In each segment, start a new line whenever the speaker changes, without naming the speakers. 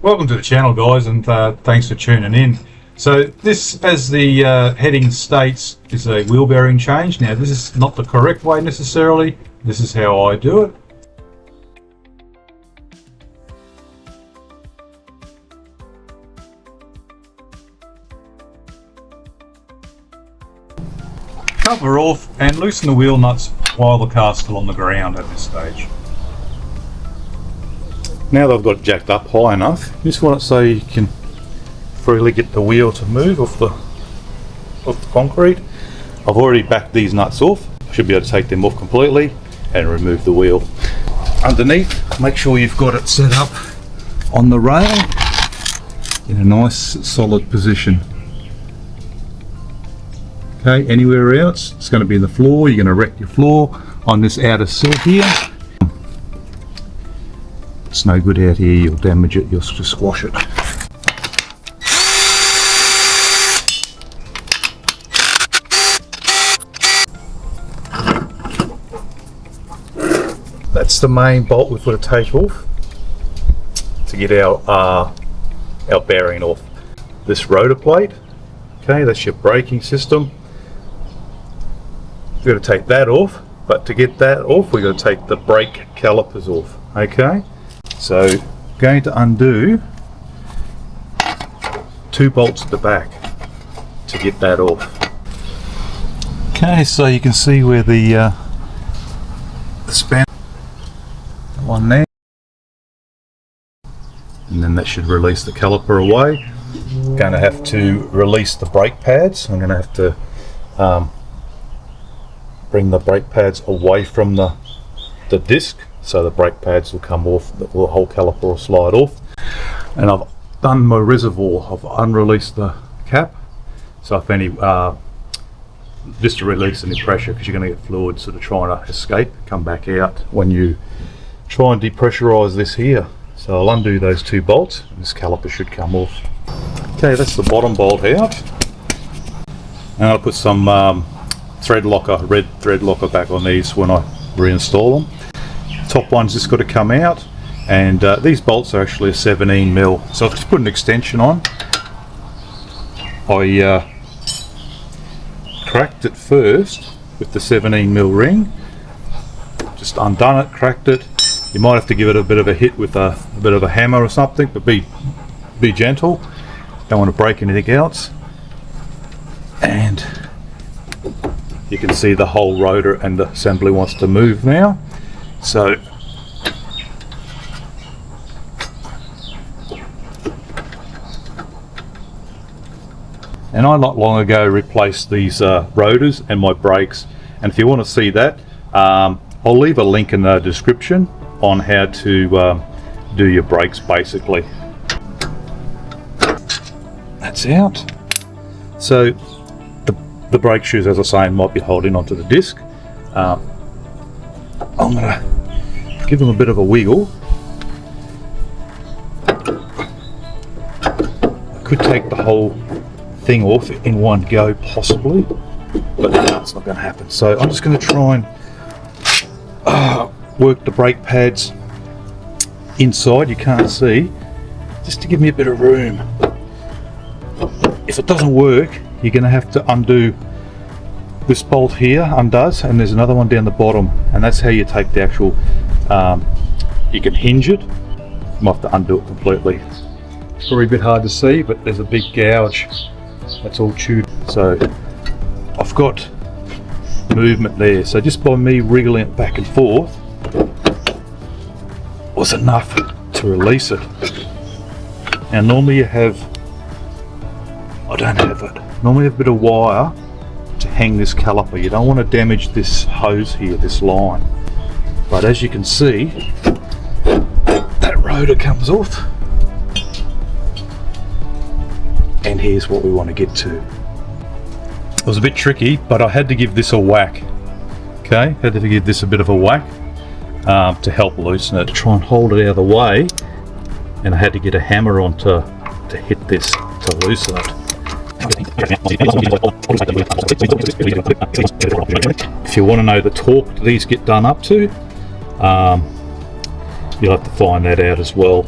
Welcome to the channel, guys, and thanks for tuning in. So this, as the heading states, is a wheel bearing change. Now this is not the correct way necessarily. This is how I do it. Cover off and loosen the wheel nuts while the car's still on the ground at this stage. Now that I've got it jacked up high enough, you just want it so you can freely get the wheel to move off the concrete. I've already backed these nuts off. I should be able to take them off completely and remove the wheel. Underneath, make sure you've got it set up on the rail in a nice solid position. Okay, anywhere else, it's going to be in the floor. You're going to wreck your floor on this outer sill here. It's no good out here, you'll damage it, you'll just squash it. That's the main bolt we've got to take off to get our bearing off. This rotor plate, okay, that's your braking system. We've got to take that off, but to get that off, we've got to take the brake calipers off, okay? So, I'm going to undo 2 bolts at the back to get that off. Okay, so you can see where the span, that one there, and then that should release the caliper away. Going to have to release the brake pads. I'm going to have to bring the brake pads away from the disc, so the brake pads will come off, the whole caliper will slide off. And I've done my reservoir, I've unreleased the cap, so if any, just to release any pressure, because you're going to get fluid sort of trying to escape, come back out when you try and depressurize this here. So I'll undo those 2 bolts and this caliper should come off. Okay, that's the bottom bolt out. And I'll put some thread locker, red thread locker back on these when I reinstall them. Top one's just got to come out, and these bolts are actually a 17mm, so I've just put an extension on. I cracked it first with the 17mm ring, just undone it, cracked it. You might have to give it a bit of a hit with a bit of a hammer or something, but be gentle, don't want to break anything else. And you can see the whole rotor and the assembly wants to move now. So and I not long ago replaced these rotors and my brakes, and if you want to see that, I'll leave a link in the description on how to do your brakes basically. That's out. So the brake shoes, as I say, might be holding onto the disc. I'm going to give them a bit of a wiggle. I could take the whole thing off in one go possibly, but that's not going to happen. So I'm just going to try and work the brake pads inside, you can't see, just to give me a bit of room. If it doesn't work, you're going to have to undo this bolt here, undoes, and there's another one down the bottom, and that's how you take the actual, you can hinge it. You might have to undo it completely. It's probably a bit hard to see, but there's a big gouge that's all chewed. So I've got movement there, so just by me wriggling it back and forth was enough to release it. Now normally you have, I don't have it, normally have a bit of wire to hang this caliper. You don't want to damage this hose here, this line. But as you can see, that rotor comes off. And here's what we want to get to. It was a bit tricky, but I had to give this a whack. Okay, had to give this a bit of a whack to help loosen it. Try and hold it out of the way, and I had to get a hammer on to hit this to loosen it. If you want to know the torque these get done up to, you'll have to find that out as well.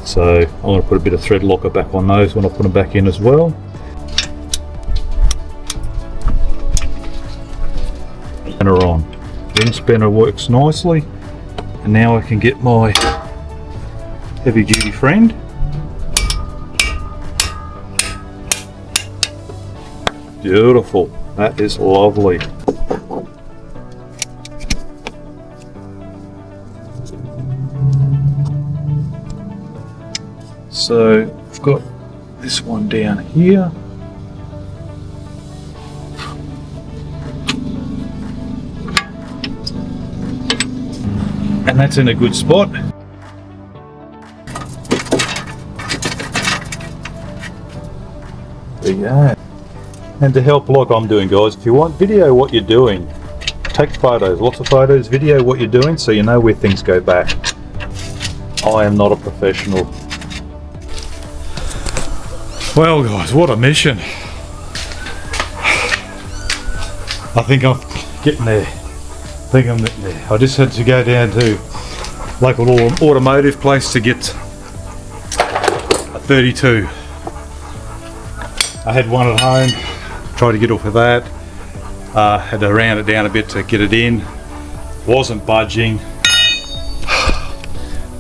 So I'm going to put a bit of thread locker back on those when I put them back in as well. Spinner on. Ring spinner works nicely, and now I can get my heavy duty friend. Beautiful, that is lovely. So I've got this one down here. And that's in a good spot. There you go. And to help like I'm doing, guys, if you want, video what you're doing. Take photos, lots of photos, video what you're doing so you know where things go back. I am not a professional. Well guys, what a mission. I think I'm getting there. I just had to go down to local automotive place to get a 32. I had one at home, tried to get off of that. Had to round it down a bit to get it in. Wasn't budging.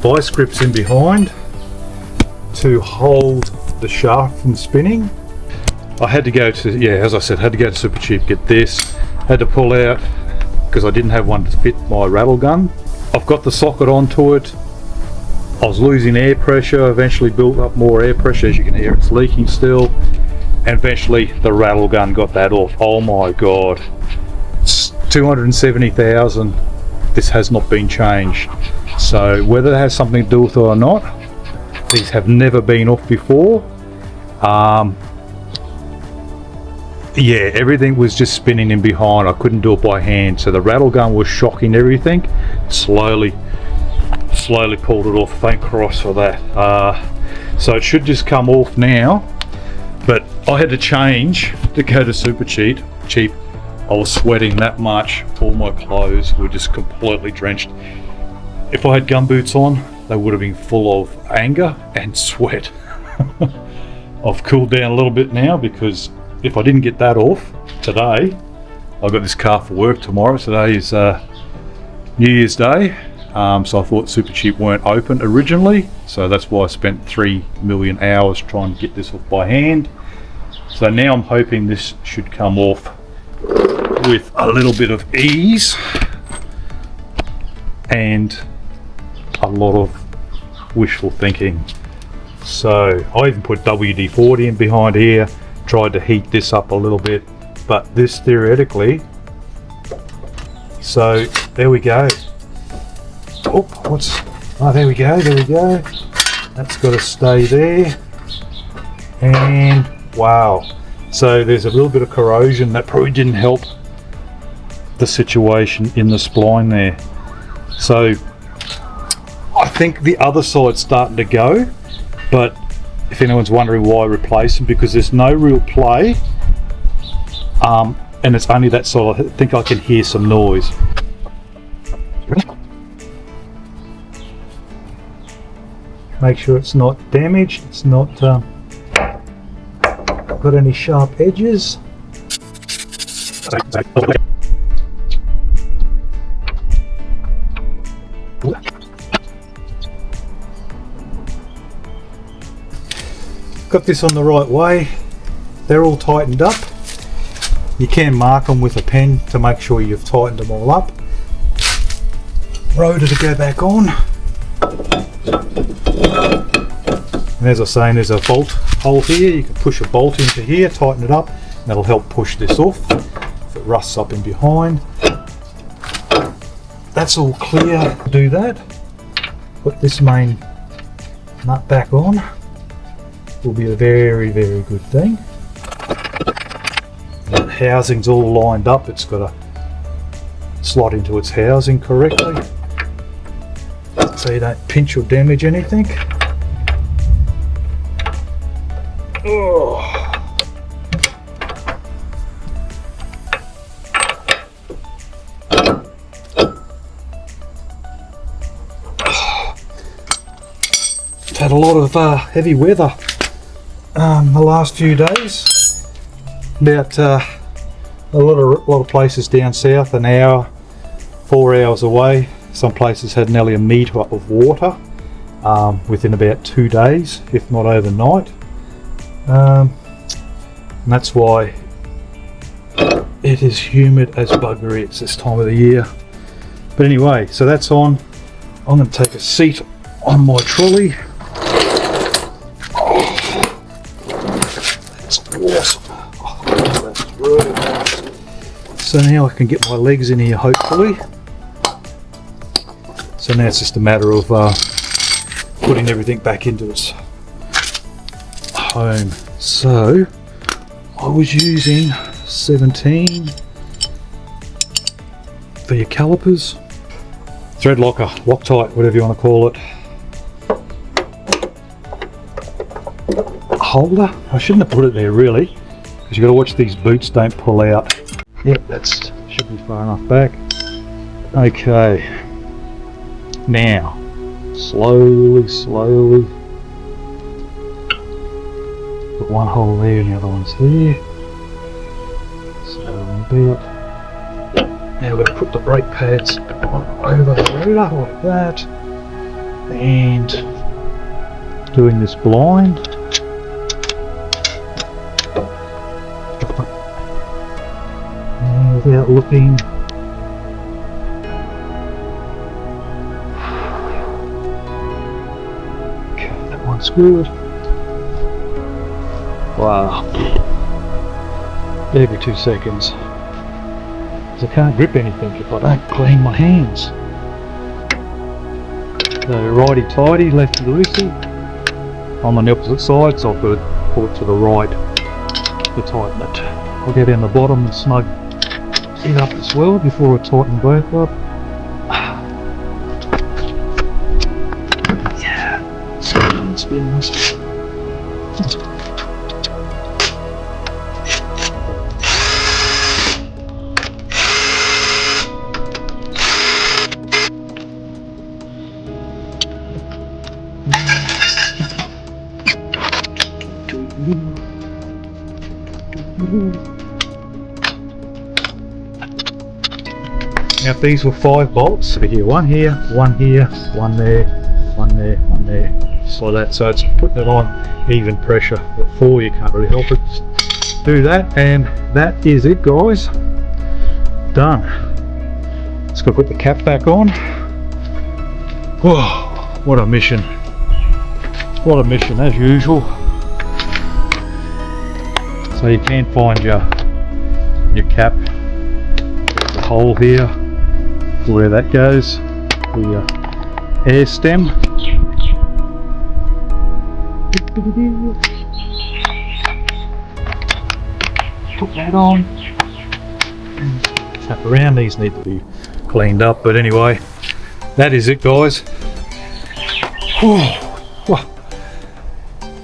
Vice grips in behind to hold the shaft from spinning. I had to go to, yeah, as I said, had to go to Super Cheap, get this. Had to pull out because I didn't have one to fit my rattle gun. I've got the socket onto it. I was losing air pressure, eventually built up more air pressure. As you can hear, it's leaking still. And eventually the rattle gun got that off. Oh my God. It's 270,000. This has not been changed. So whether it has something to do with it or not, these have never been off before. Yeah, everything was just spinning in behind. I couldn't do it by hand. So the rattle gun was shocking everything. Slowly pulled it off. Thank Christ for that. So it should just come off now. But I had to change to go to Super Cheap. I was sweating that much. All my clothes were just completely drenched. If I had gumboots on, they would have been full of anger and sweat. I've cooled down a little bit now because if I didn't get that off today, I've got this car for work tomorrow. Today is New Year's Day. So I thought Super Cheap weren't open originally. So that's why I spent 3 million hours trying to get this off by hand. So now I'm hoping this should come off with a little bit of ease and a lot of wishful thinking. So I even put WD-40 in behind here, tried to heat this up a little bit, but this theoretically, so there we go. Oh, there we go, that's got to stay there. And wow, so there's a little bit of corrosion that probably didn't help the situation in the spline there. So I think the other side's starting to go, but if anyone's wondering why I replaced them, because there's no real play, and it's only that side. I think I can hear some noise. Make sure it's not damaged, it's not got any sharp edges. Got this on the right way. They're all tightened up. You can mark them with a pen to make sure you've tightened them all up. Rotor to go back on. And as I was saying, there's a bolt hole here. You can push a bolt into here, tighten it up, and that'll help push this off if it rusts up in behind. That's all clear. Do that. Put this main nut back on. Will be a very, very good thing. The housing's all lined up. It's got to slot into its housing correctly, so you don't pinch or damage anything. Oh. had a lot of heavy weather the last few days. About a lot of places down south, an hour, 4 hours away. Some places had nearly a metre of water within about 2 days, if not overnight. And that's why it is humid as buggery. It's this time of the year. But anyway, so that's on. I'm going to take a seat on my trolley. Oh, that's awesome. Oh, that's really nice. So now I can get my legs in here, hopefully. So now it's just a matter of putting everything back into its home. So I was using 17 for your calipers. Thread locker, Loctite, whatever you want to call it. Holder. I shouldn't have put it there really, because you've got to watch these boots don't pull out. Yep, that should be far enough back. Okay. Now, slowly. Put one hole there and the other one's there. Slowly a bit. Now we're going to put the brake pads over the rotor like that. And doing this blind. And without looking. Okay, that one's good. Wow. Every 2 seconds. Because I can't grip anything if I don't clean my hands. So righty-tighty, lefty-loosey. I'm on the opposite side, so I've got to pull it to the right to tighten it. I'll get down the bottom and snug it up as well before I tighten both up. Yeah, spins. Now if these were 5 bolts, so here, one here, one there, one there, just like that. So it's putting it on even pressure. At 4 you can't really help it. Just do that, and that is it, guys. Done. Just got to put the cap back on. Whoa, what a mission. What a mission as usual. So you can find your cap. There's a hole here where that goes, the air stem. Put that on. Tap around, these need to be cleaned up, but anyway, that is it, guys. Whew.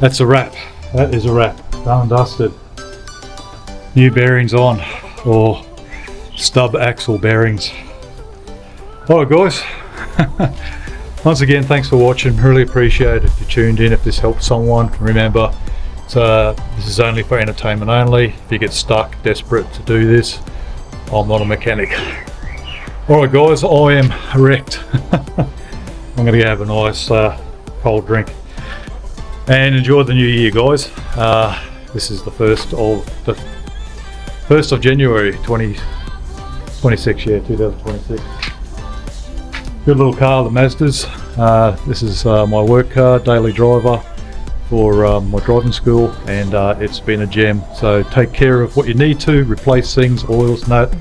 That's a wrap. That is a wrap. Done and dusted. New bearings on, or stub axle bearings. Alright guys, once again thanks for watching, really appreciate it if you tuned in, if this helped someone. Remember, this is only for entertainment only. If you get stuck, desperate to do this, I'm not a mechanic. Alright guys, I am wrecked. I'm going to go have a nice cold drink and enjoy the new year, guys. This is the 1st of January 2026, yeah, 2026. Good little car, the Mazdas. This is my work car, daily driver for my driving school, and it's been a gem. So take care of what you need to, replace things, oils, nut,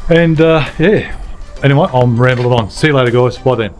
and yeah. Anyway, I'm rambling on. See you later, guys. Bye then.